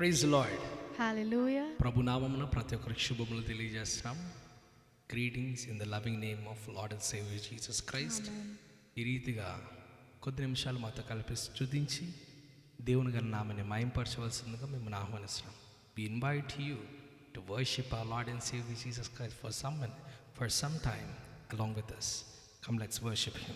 Praise lord. హల్లెలూయా. ప్రభు నామమున ప్రతి ఒక్కరికి శుభములు తెలియజేస్తున్నాం. Greetings in the loving name of lord and saviour Jesus Christ. ఈ రీతిగా కొద్ది నిమిషాలు మాతో కలిపి స్తుతించి దేవుని గారి నామాన్ని మహింపరచవలసిందిగా మిమ్మల్ని ఆహ్వానిస్తున్నాం. We invite you to worship our Lord and Savior Jesus Christ for some time along with us. Come, let's worship Him.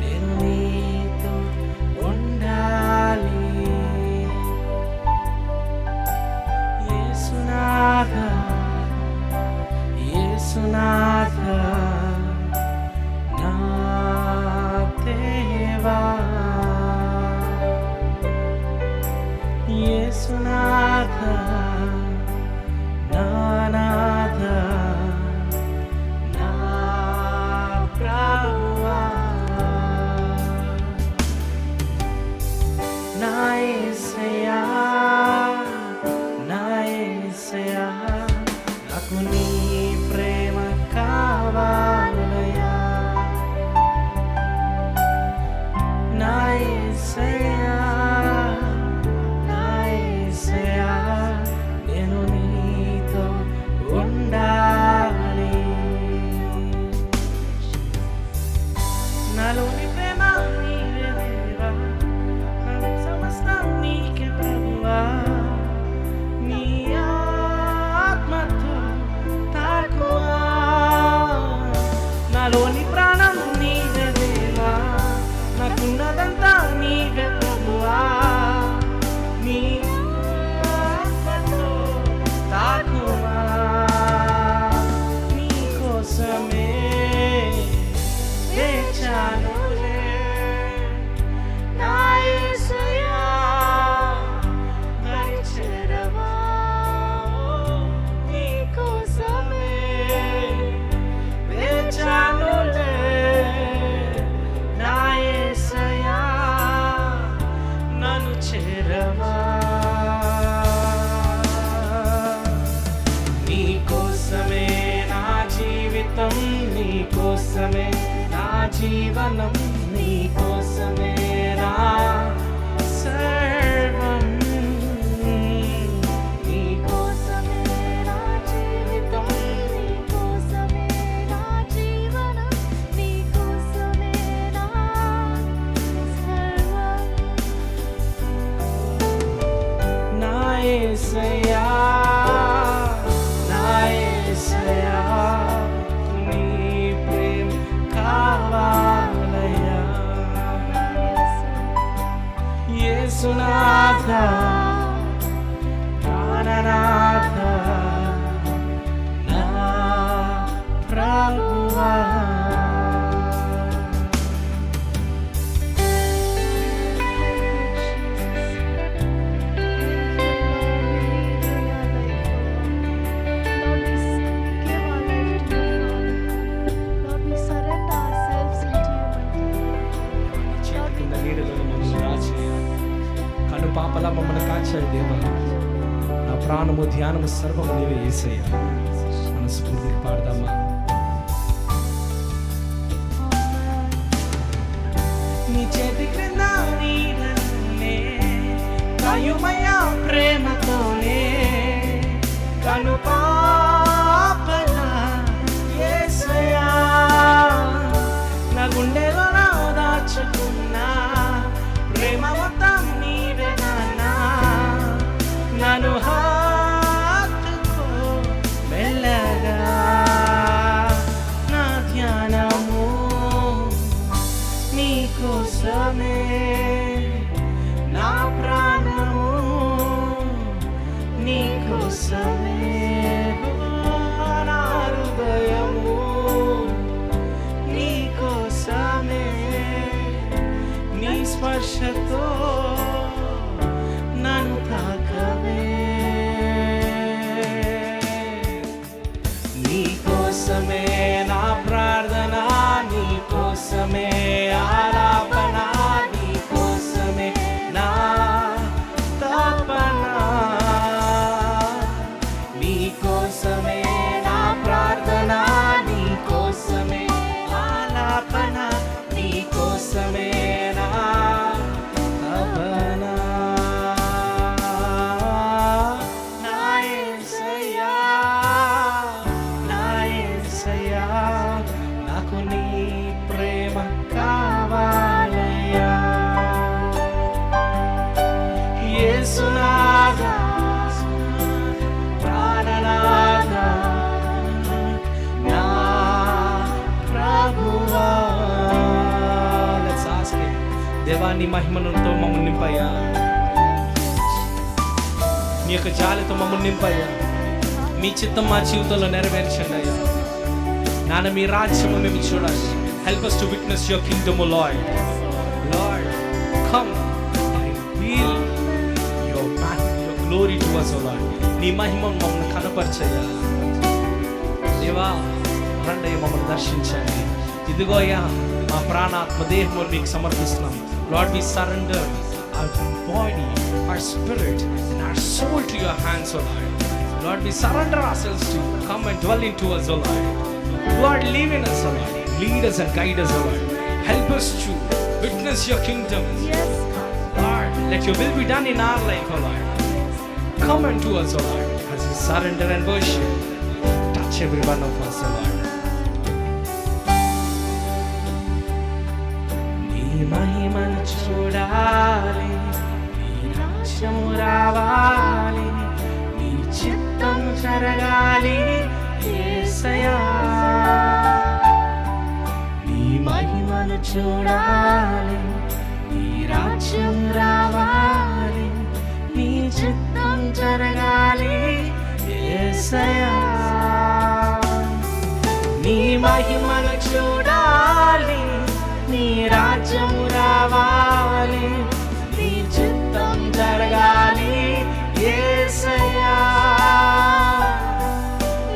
నేను నీతో ఉండాలి యేసునాథా, యేసునాథా నా దేవా, యేసునాథా నా నాథా నాకు నీ ప్రేమ కావాలయా, నా యేసయ్యా, నా యేసయ్యా నేను నీతో ఉండాలి. నాలోని ప్రేమ నీవే దేవా, నా సమస్తం నీకే ప్రభువా, నీ ఆత్మతో తాకువా. నాలోని ప్రాణం నీవే దేవా, నాకున్నదంతా నీవే ప్రభువా, నీ ఆత్మతో తాకువా. నీ కోసమే వేచానులే నా యేసయ్యా, దరి చేరవా. నీ కోసమే వేచానులే నా యేసయ్యా, నన్ను చేరవా. నీ కోసమే నా జీవితం, నీ కోసమే నా జీవనం, నీ కోసమే నా సర్వం. నీ కోసమే నా జీవితం, నీ కోసమే నా జీవనం, నీ కోసమే నా సర్వం. నా యేసయ్యా, నా యేసయ్యా నీ ప్రేమ కావాలయా, యేసునాథా ప్రాణనాథా నా ప్రభువా. కను పాపలా మమ్మల్ని కాచాడు దేవా, నా ప్రాణము ధ్యానము సర్వము నీవే యేసయ్యా. మనస్ఫూర్తిగా పాడదామా? నీ చేతి క్రింద నీడనే కాయుమయ్యా ప్రేమతోనే, కను పాపలా యేసయ్యా నా గుండెలో నా దాచుకున్నా ప్రేమ మొత్తం నీవే నాన్నా. నన్ను హత్తుకో మెల్లగా, నా ధ్యానము నీ కోసమే, నా ప్రాణము నీ కోసమే, నా హృదయము నీ కోసమే, నీ స్పర్శతో నన్ను తాకవే. నీ కోసమే నా ప్రార్థన, నీ కోసమే ఆలాపన, నీ మహిమనుతో మమ్మల్ని నింపయ్యా, నీ యొక్క జాలితో మమ్మల్ని నింపయ్యా. మీ చిత్తం మా జీవితంలో నెరవేర్చండి అయ్యా. నాన్న మీ రాజ్యము మేము చూడాలి. Help us to witness your kingdom, O Lord. Lord, come and reveal your glory to us, O Lord. నీ మహిమను మమ్మల్ని కనపరచయ్యా. దేవా రండి, మమ్మల్ని దర్శించండి. ఇదిగో అయ్యా మా ప్రాణాత్మ దేహము మీకు సమర్పిస్తున్నాం. Lord, we surrender our body, our spirit and our soul to your hands, O Lord. Lord, we surrender ourselves to you. Come and dwell into us, O Lord. Lord, live in us, O Lord. Lead us and guide us, O Lord. Help us to witness your kingdom. Yes, Lord, let your will be done in our life, O Lord. Come unto us, O Lord, as we surrender and worship. Touch every one of us, O Lord. నీ మహిమను చూడాలి, నీ రాజ్యము రావాలి, నీ చిత్తం జరగాలి యేసయ్యా. నీ మహిమను చూడాలి, నీ రాజ్యం రావాలి, నీ చిత్తం జరగాలి యేసయ్యా. నీ మహిమను చూడాలి, నీ రాజ్యము రావాలి, నీ చిత్తం జరగాలి యేసయ్యా.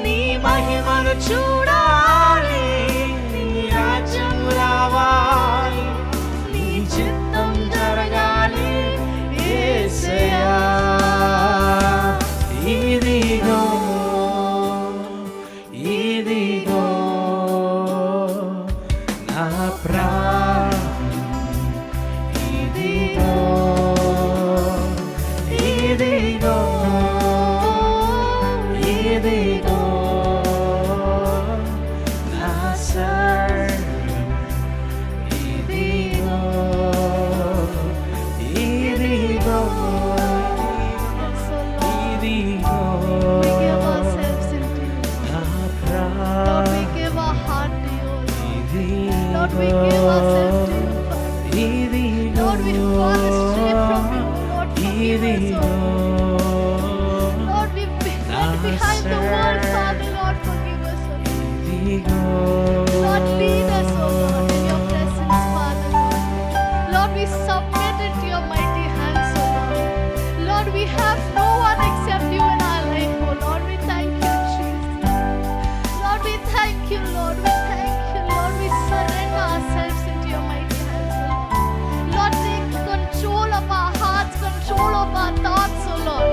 నీ మహిమను చూడాలి, నీ రాజ్యము రావాలి, నీ చిత్తం జరగాలి యేసయ్యా. ఇదిగో ఇదిగో నా ప్రాణం, ఇదిగో ఇదిగో ఇదిగో నా సర్వం, ఇదిగో ఇదిగో yes, O Lord. ఇదిగో We give ourselves into you. నా Lord, ప్రాణం, we give our heart to you, Lord. ఇదిగో Lord, we give ourselves to you, Father. ఇదిగో Lord, we fall astray from you. Lord, forgive us, ఇదిగో O Lord. Lord, we've been left behind the world, Father. Lord, forgive us, O Lord. ఇదిగో Lord, lead us, O Lord, in your presence, Father, Lord. Lord, we submit into your mighty hands, O Lord. Lord, we have no one except you in our life, O Lord. We thank you, Jesus. Lord, we thank you, Lord. We thank you, Lord. We surrender ourselves into your mighty hands, O Lord. Lord, take control of our hearts, control of our thoughts, O Lord.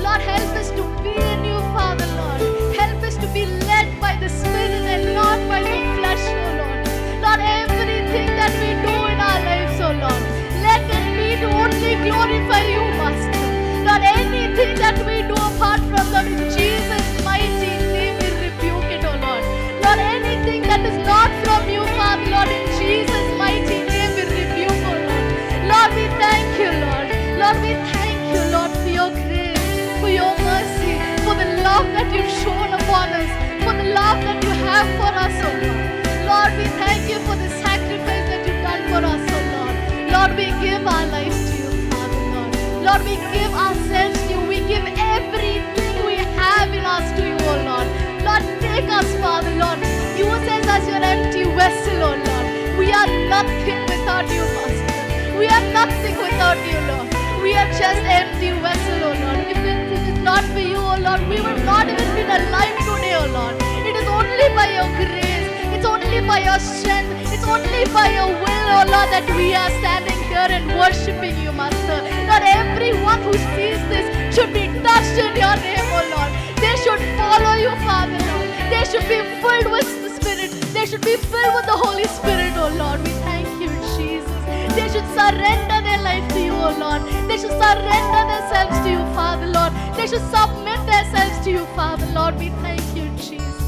Lord, help us to be in you, Father, Lord. Help us to be led by the Spirit and not by the flesh, O Lord. Lord, everything that we do in our lives, O Lord, let it be to only glorify you, Master. Lord, anything that we do apart from Lord, in Jesus' mighty name we rebuke it, O Lord. Lord, anything that is not from you, Father, Lord, in Jesus' mighty name we rebuke, O Lord. Lord, we thank you, Lord. Lord, we thank you, Lord, for your grace, for your mercy, for the love that you've shown upon us, for the love that you have for us, O Lord. Lord, we thank you for the sacrifice that you've done for us, O Lord. Lord, we give our lives to you, Father, Lord. Lord, we give ourselves to you. We give everything we have in us to you, O Lord. Lord, take us, Father, Lord. Use us as your empty vessel, O Lord. We are nothing without you, Master. We are nothing without you, Lord. We are just empty vessel, O Lord. If it is not for you, O Lord, we would not even be alive today, O Lord. It is only by your grace. It's only by your strength. It's only by your will, O Lord, that we are standing here and worshiping you, Master. Lord, everyone who sees this should be touched in your name, O Lord. They should follow you, Father, Lord. They should be filled with the Spirit. They should be filled with the Holy Spirit, O Lord. We thank you, Jesus. They should surrender their life to you, O Lord. They should surrender themselves to you, Father, Lord. They should submit themselves to you, Father, Lord. We thank you, Jesus.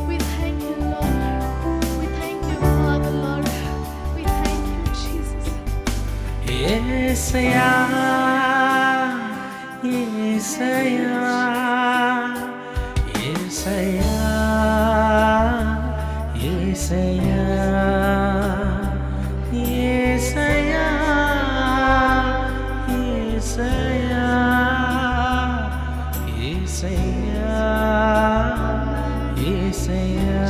We thank you, Lord. We thank you, Father, Lord. We thank you, Jesus. యేసయ్యా, యేసయ్యా, యేసయ్యా, యేసయ్యా, యేసయ్యా, యేసయ్యా యేసయ్యా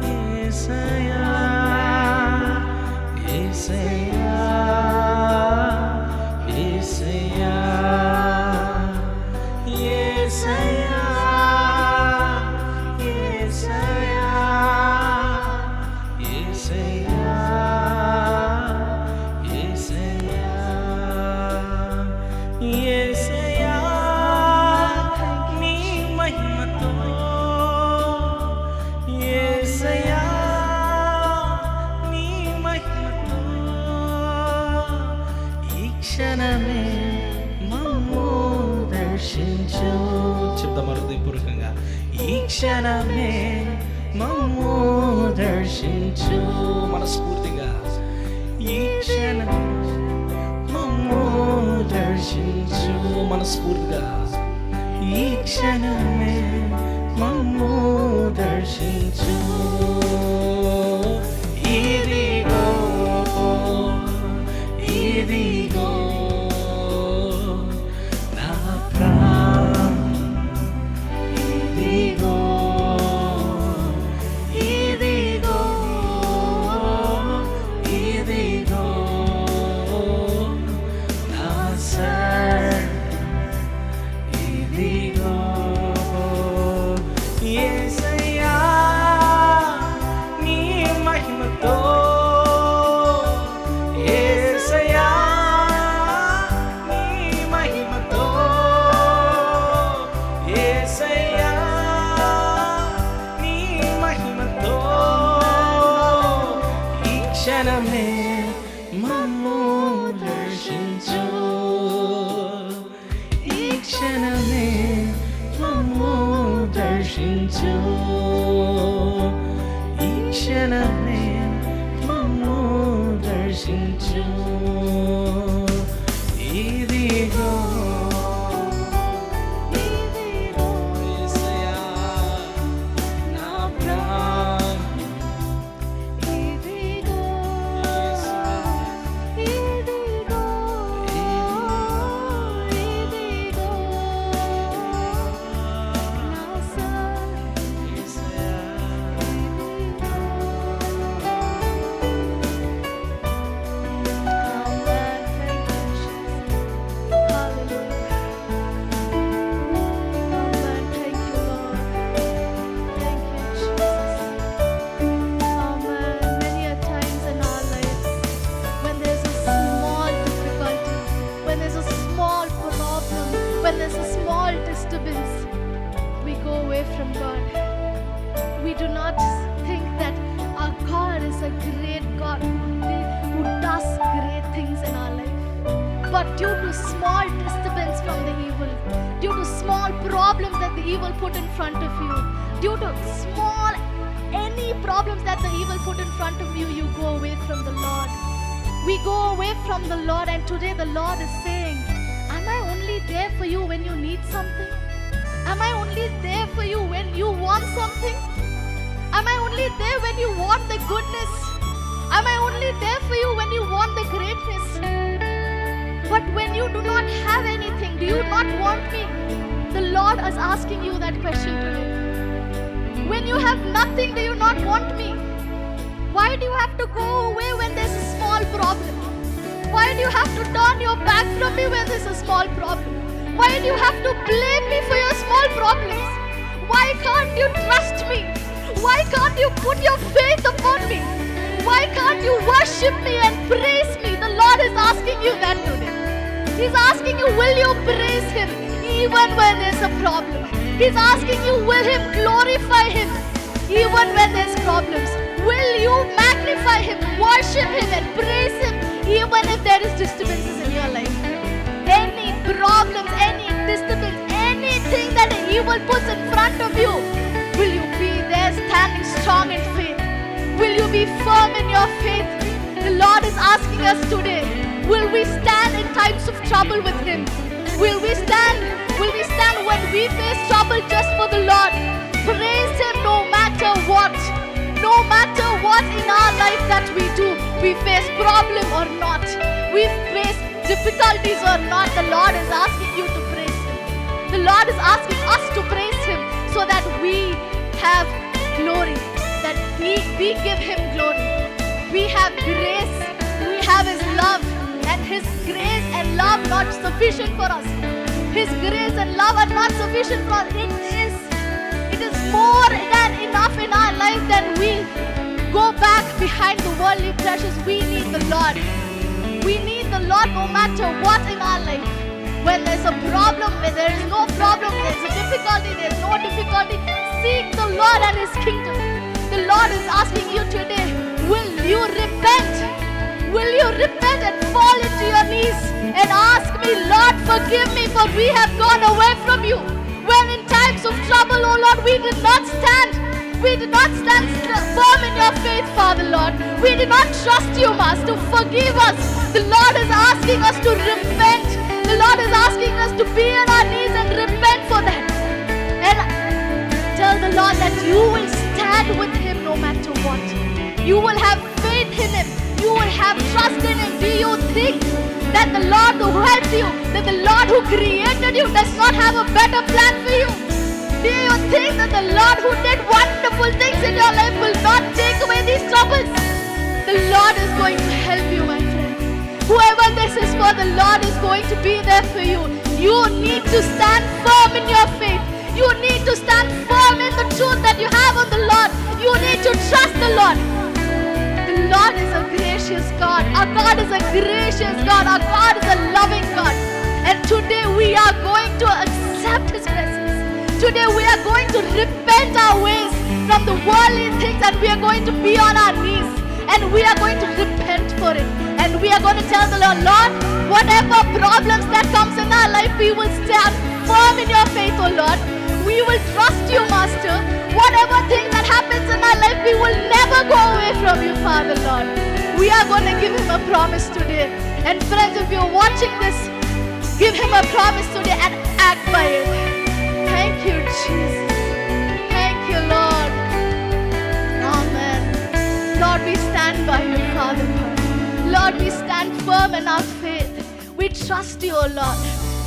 యేసయ్యా యేసయ్యా యేసయ్యా యేసయ్యా యేసయ్యా యేసయ్యా యేసయ్యా నీ మహిమతో యేసయ్యా నీ మహిమతో ఈ క్షణమే మమ్ము దర్శించు. చెప్తాం హృదయపూర్వకంగా, ఈ క్షణమే మమ్ము దర్శించు. మనస్ఫూర్తిగా ఈ క్షణం మమ్ము దర్శించు. మనస్ఫూర్తిగా ఈ క్షణమే మమ్ము దర్శించు. ఇదిగో ఇదిగో నా ప్రాణం, ఇదిగో ఇదిగో ఇదిగో నా సర్వం, ఇదిగో యేసయ్యా నీ మహిమతో యేసయ్యా నీ మహిమతో యేసయ్యా నీ మహిమతో ఈ క్షణమే మమ్ము దర్శించు. ఈ క్షణమే మమ్ము దర్శించు. ఈ క్షణమే మమ్ము దర్శించు. ఇదిగో ఇదిగో యేసయ్యా నా ప్రాణం, ఇదిగో యేసయ్యా ఇదిగో ఇదిగో నా సర్వం, యేసయ్యా when there's a small disturbance, we go away from God. We do not think that our God is a great God who does great things in our life. But due to small disturbance from the evil, due to small problems that the evil put in front of you, due to small any problems that the evil put in front of you, you go away from the Lord. We go away from the Lord, and today the Lord is saying, am I only there for you when you need something? Am I only there for you when you want something? Am I only there when you want the goodness? Am I only there for you when you want the greatness? But when you do not have anything, do you not want me? The Lord is asking you that question today. When you have nothing, do you not want me? Why do you have to go away when there's a small problem? Why do you have to turn your back from me when there's a small problem? Why do you have to blame me for your small problems? Why can't you trust me? Why can't you put your faith upon me? Why can't you worship me and praise me? The Lord is asking you that today. He's asking you, will you praise Him even when there's a problem? He's asking you, will Him glorify Him even when there's problems? Will you magnify Him, worship Him and praise Him even if there is disturbances in your life? Any problems, any disturbance, anything that the evil puts in front of you, will you be there standing strong in faith? Will you be firm in your faith? The Lord is asking us today, will we stand in times of trouble with Him? Will we stand when we face trouble just for the Lord? Praise Him no matter what. No matter what in our life that we do, we face problem or not, we face difficulties or not, the Lord is asking you to praise Him. The Lord is asking us to praise Him so that we have glory, that we give Him glory. We have grace, we have His love, and His grace and love not sufficient for us. His grace and love are not sufficient for us. It is more than enough in our life than we go back behind the worldly pleasures. We need the Lord. We need the Lord no matter what in our life. When there's a problem, when there is no problem, there's a difficulty, there's no difficulty, seek the Lord and His kingdom. The Lord is asking you today, will you repent? Will you repent and fall into your knees and ask me, Lord, forgive me, for we have gone away from you. When in times of trouble, oh Lord, we did not stand. We did not stand firm in your faith, Father Lord. We did not trust you, Master. Forgive us. The Lord is asking us to repent. The Lord is asking us to be on our knees and repent for that. And tell the Lord that you will stand with Him no matter what. You will have faith in Him. You will have trust in Him. Do you think that the Lord who helped you, that the Lord who created you does not have a better plan for you? Do you think that the Lord who did wonderful things in your life will not take away these troubles? The Lord is going to help you, my friend. Whoever this is for, the Lord is going to be there for you. You need to stand firm in your faith. You need to stand firm in the truth that you have on the Lord. You need to trust the Lord. The Lord is a gracious God. Our God is a gracious God. Our God is a loving God. And today we are going to accept His presence. Today we are going to repent our ways from the worldly things, and we are going to be on our knees and we are going to repent for it. And we are going to tell the Lord, Lord, whatever problems that comes in our life, we will stand firm in your faith, oh Lord. We will trust you, Master. Whatever thing that happens in our life, we will never go away from you, Father Lord. We are going to give Him a promise today. And friends, if you're watching this, give Him a promise today and act by it. Thank you, Jesus. Thank you, Lord. Amen. Lord, we stand by you, Father Lord. Lord, we stand firm in our faith. We trust you, oh Lord.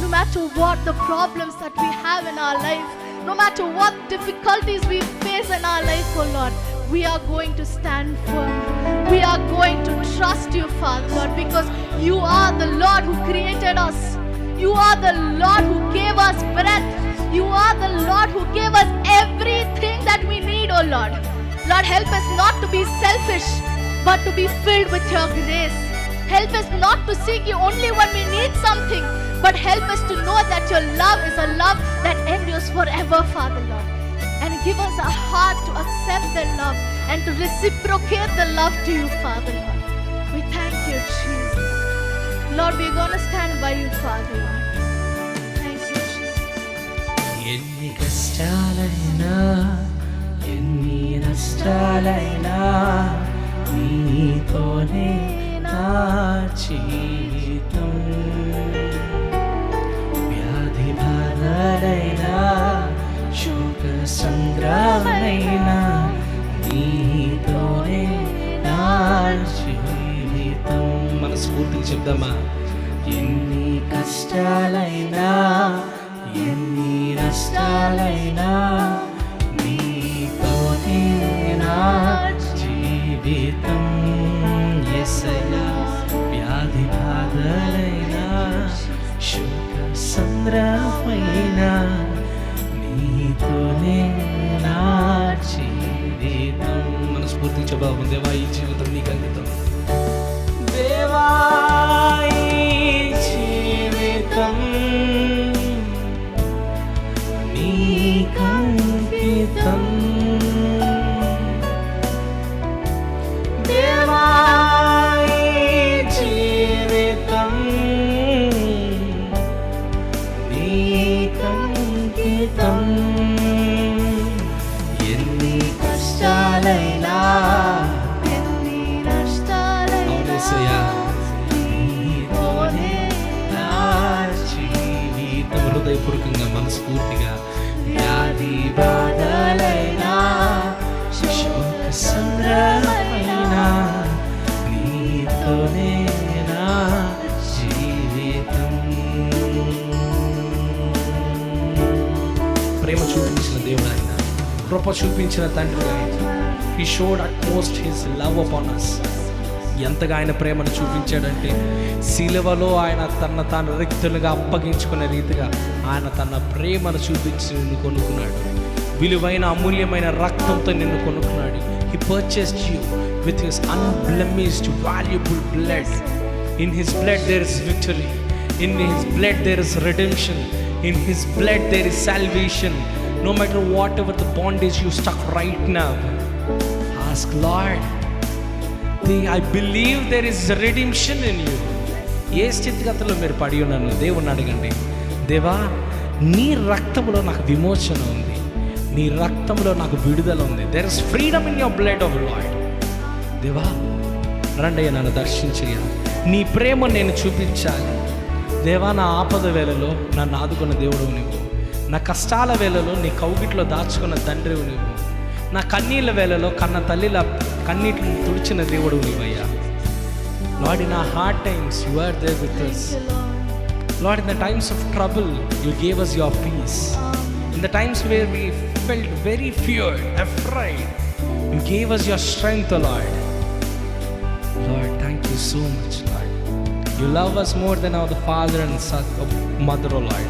No matter what the problems that we have in our life, no matter what difficulties we face in our life, oh Lord, we are going to stand firm. We are going to trust you, Father Lord, because you are the Lord who created us. You are the Lord who gave us breath. You are the Lord who gave us everything that we need, oh Lord. Lord, help us not to be selfish, but to be filled with your grace. Help us not to seek you only when we need something, but help us to know that your love is a love that endures forever, Father Lord. And give us a heart to accept the love and to reciprocate the love to you, Father Lord. We thank you, Jesus. Lord, we're going to stand by you, Father Lord. Thank you, Jesus. ఎన్ని కష్టాలైనా ఎన్ని నష్టాలైనా నీతోనే నా జీవితం వ్యాధి బాధలైనా శోక సంగ్రామైనా నీతోనే నా జీవితం మనస్ఫూర్తిగా చెప్దామా ఎన్ని కష్టాలైనా ఎన్ని నష్టాలైనా నీతోనే నా జీవితం యేసయ్యా వ్యాధి బాధలైనా శోక సంద్రమైనా నీతోనే నా జీవితం మనస్ఫూర్తిగా చెప్దాం దేవా ఈ జీవితం నీకు అంకితం దేవా ఈ జీవితం నీకంకితం దేవా ఈ జీవితం నీకంకితం ఎన్ని కష్టాలైనా ఎన్ని నష్టాలైనా నీతోనే నా జీవితం హృదయపూర్వకంగా మనస్ఫూర్తిగా వ్యాధి బాధలైనా శోక సంద్రమైనా నీతోనే నా జీవితం ప్రేమ చూపించిన దేవుడు ఆయన, కృప చూపించిన తండ్రి ఆయన. He showed utmost his love upon us. ఎంతగా ఆయన ప్రేమను చూపించాడంటే శిలువలో ఆయన తాను రిక్తులుగా అప్పగించుకునే రీతిగా ఆయన తన ప్రేమను చూపించి నిన్ను కొనుక్కున్నాడు. విలువైన అమూల్యమైన రక్తంతో నిన్ను కొనుక్కున్నాడు. He purchased you with his unblemished valuable blood. In his blood there is victory. In his blood there is redemption. In his blood there is salvation. No matter whatever the bondage you stuck right now, ask Lord, I believe there is redemption in you. ఏ స్థితిగతుల్లో మీరు పడి ఉన్నాను దేవుని అడగండి. దేవా, నీ రక్తంలో నాకు విమోచన ఉంది, నీ రక్తంలో నాకు విడుదల ఉంది. There is freedom in your blood, oh Lord. దేవా, రండయ్య, నన్ను దర్శించయ్యా, నీ ప్రేమ నేను చూపించాలి. దేవా, నా ఆపద వేళలో నన్ను ఆదుకున్న దేవుడు నువ్వు, నా కష్టాల వేళలో నీ కౌగిట్లో దాచుకున్న తండ్రివు నువ్వు, నా కన్నీళ్ళ వేళలో కన్న తల్లిల కన్నీటిని తుడిచిన దేవుడు నువ్వయ్యా. Lord, in our hard times you are there with us. Lord, in the times of trouble you gave us your peace. In the times where we felt very feared, afraid, you gave us your strength, O Lord. Lord, thank you so much, Lord. You love us more than our father and mother, O Lord.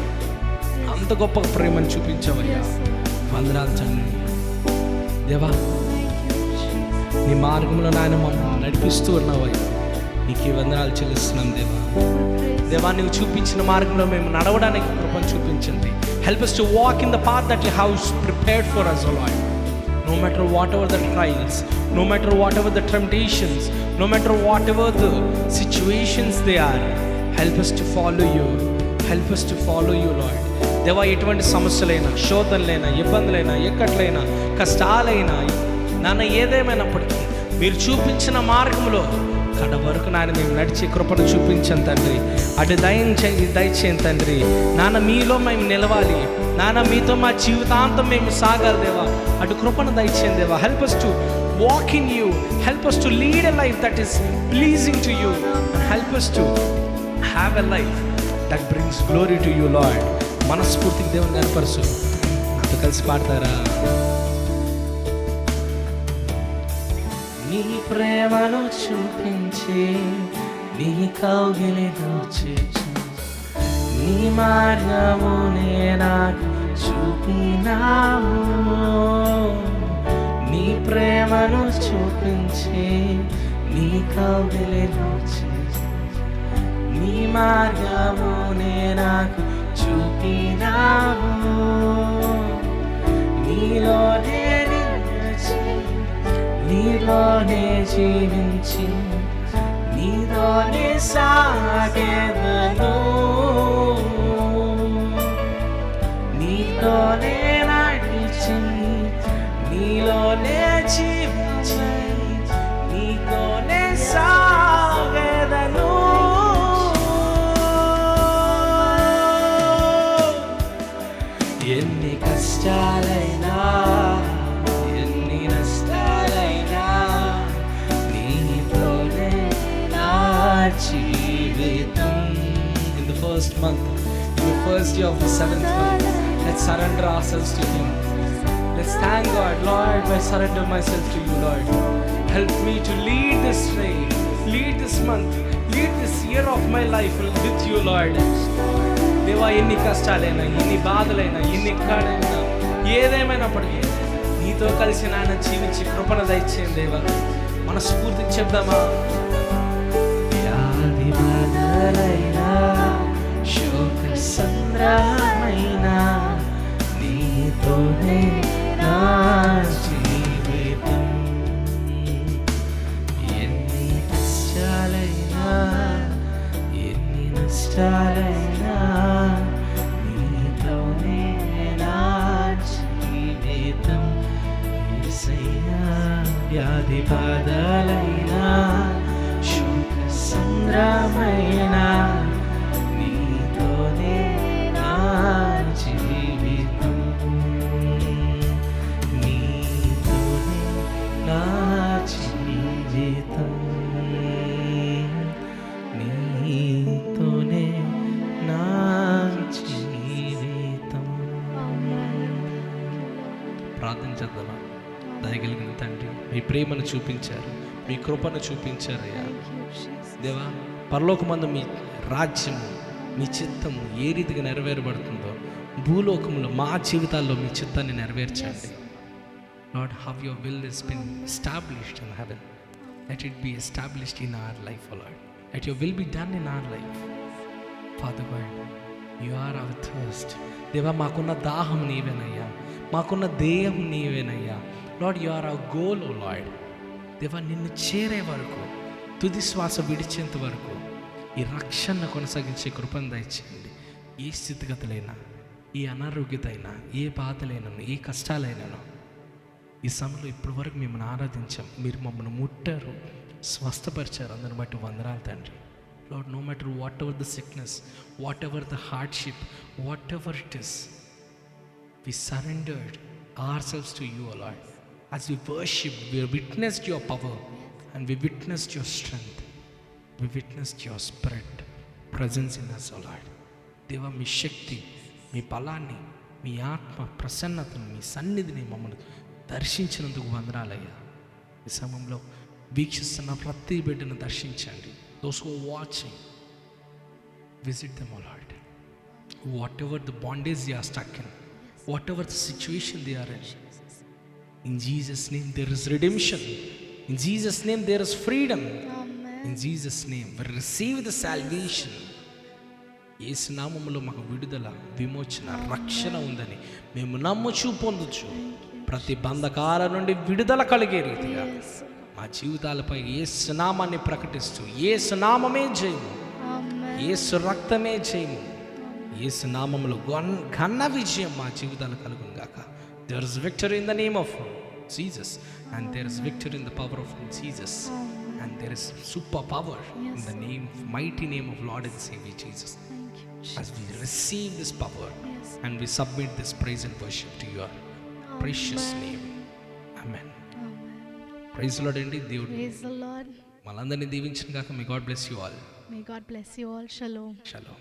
అంత గొప్ప ప్రేమను చూపించవయ్యా. వందనాలు తండ్రి. దేవా, నీ మార్గంలో నాయన మమ్మల్ని నడిపిస్తూ ఉన్నావయ్యా, నీకు వందనాలు చెల్లిస్తున్నాం దేవా. దేవా, నువ్వు చూపించిన మార్గంలో మేము నడవడానికి కృపను చూపించండి. Help us to walk in the path that you have prepared for us, O Lord. No matter whatever the trials, no matter whatever the temptations, no matter whatever the situations they are, help us to follow you. Help us to follow you, Lord. దేవా, ఎటువంటి సమస్యలైనా, శోధనలైనా, ఇబ్బందులైనా, ఎక్కట్లైనా, కష్టాలైనా, నాన్న ఏదేమైనప్పటికీ మీరు చూపించిన మార్గంలో కడ వరకు నాన్న మేము నడిచే కృపను చూపించాను తండ్రి. అటు దయచేయండి తండ్రి. నాన్న మీలో మేము నిలవాలి, నాన్న మీతో మా జీవితాంతం మేము సాగాలి దేవా. అటు కృపను దయచేయండి దేవా. Help us to walk in you. Help us to lead a life that is pleasing to you. And help us to have a life that brings glory to you, Lord. మనస్ఫూర్తికి దేవుని కనపరుచు. నాతో కలిసి పాడతారా? నీ ప్రేమను చూపించి నీ కౌగిలిలో చేర్చు, నీ మార్గమునే నాకు చూపినావు. నీ ప్రేమను చూపించి నీ కౌగిలిలో చేర్చు, నీ మార్గమునే నాకు చూపినావు. నీలోనే నిలిచి, నీలోనే జీవించి, నీలోనే సాగెదను. నీలోనే నడిచి, నీలోనే జీవించి, నీలోనే సాగెదను. ఎన్ని కష్టాలైనా, ఎన్ని నష్టాలైనా, నీతోనే నా జీవితం. In the first month, in the first day of the 7th month, let's surrender ourselves to Him. Let's thank God. Lord, I surrender myself to you, Lord. Help me to lead this day, lead this month, lead this year of my life with you, Lord. దేవా, ఎన్ని కష్టాలైనా, ఎన్ని బాధలైనా, ఎన్ని ఎక్కడైనా, ఏదేమైనప్పటికీ నీతో కలిసి నాన్న జీవించి కృపణ దయచేయండి దేవా. మనస్ఫూర్తికి చెప్దామా? వ్యాధి బాధలైనా, శోక సంద్రమైనా, నీతోనే నా జీవితం. ఎన్ని కష్టాలైనా, ఎన్ని నష్టాలైనా, నీతోనే నా జీవితం. యేసయ్యా, వ్యాధి బాధలైనా, శోక సంద్రమైనా, నీతోనే నా జీవితం. నీతోనే నా జీవితం. నీతోనే నా జీవితం. ప్రేమను చూపించారు, మీ కృపను చూపించారయ్యా. Thank you, Jesus. దేవా, పరలోకమందు మీ రాజ్యము, మీ చిత్తము ఏ రీతిగా నెరవేరబడుతుందో భూలోకంలో మా జీవితాల్లో మీ చిత్తాన్ని నెరవేర్చండి. Lord, how your will has been established in heaven, let it be established in our life, O Lord. Let your will be done in our life. Father God, you are our thirst. దేవా, మాకున్న దాహం నీవేనయ్యా, మాకున్న దేహం నీవేనయ్యా. Lord, you are our goal, O Lord. దేవా, నిన్ను చేరే వరకు, తుది శ్వాస విడిచేంత వరకు ఈ రక్షణ కొనసాగించే కృపను దయచేయండి. ఏ స్థితిగతులైనా, ఏ అనారోగ్యత అయినా, ఏ బాధలైనను, ఏ కష్టాలైనను ఈ సమయంలో ఇప్పటి వరకు మిమ్మల్ని ఆరాధించాం. మీరు మమ్మల్ని ముట్టారు, స్వస్థపరిచారు. అందరిని బట్టి వందనాలు తండ్రి. Lord, no matter whatever the sickness, whatever the hardship, whatever it is, we surrendered ourselves to you, O Lord. As we worship, we witnessed your power and we witnessed your strength. We witnessed your spirit presence in us, O Lord. దేవా, మీ శక్తి, మీ బలాన్ని, మీ ఆత్మ ప్రసన్నతను, మీ సన్నిధిని మమ్మల్ని దర్శించినందుకు వందనాలయ్యా. ఈ సమయంలో వీక్షిస్తున్న ప్రతి బిడ్డను దర్శించండి. Those who are watching, visit them, O Lord. Whatever the bondage they are stuck in, whatever the situation they are in Jesus' name there is redemption. In Jesus' name there is freedom. Amen. In Jesus' name we receive the salvation. యేసు నామములో మాకు విడుదల, విమోచన, రక్షణ ఉందని మేము నమ్ముచూ పొందుచు ప్రతి బంధకాల నుండి విడుదల కలిగే రీతిగా Yes. మా జీవితాలపై యేసు నామాన్ని ప్రకటిస్తూ, యేసు నామమే జయము, Amen. యేసు రక్తమే జయము, యేసు నామములో ఘన విజయం మా జీవితాలు కలుగును గాక. There is victory in the name of Jesus, and there is victory in the power of Jesus, and there is super power in the name, mighty name of Lord and Savior Jesus. Thank you, Jesus. As we receive this power Yes. and we submit this praise and worship to your precious name. Amen. Amen. Praise the Lord అండి. దేవుడు Praise the Lord. మనందరినీ దీవించిన గాక. May God bless you all. May God bless you all. Shalom. Shalom.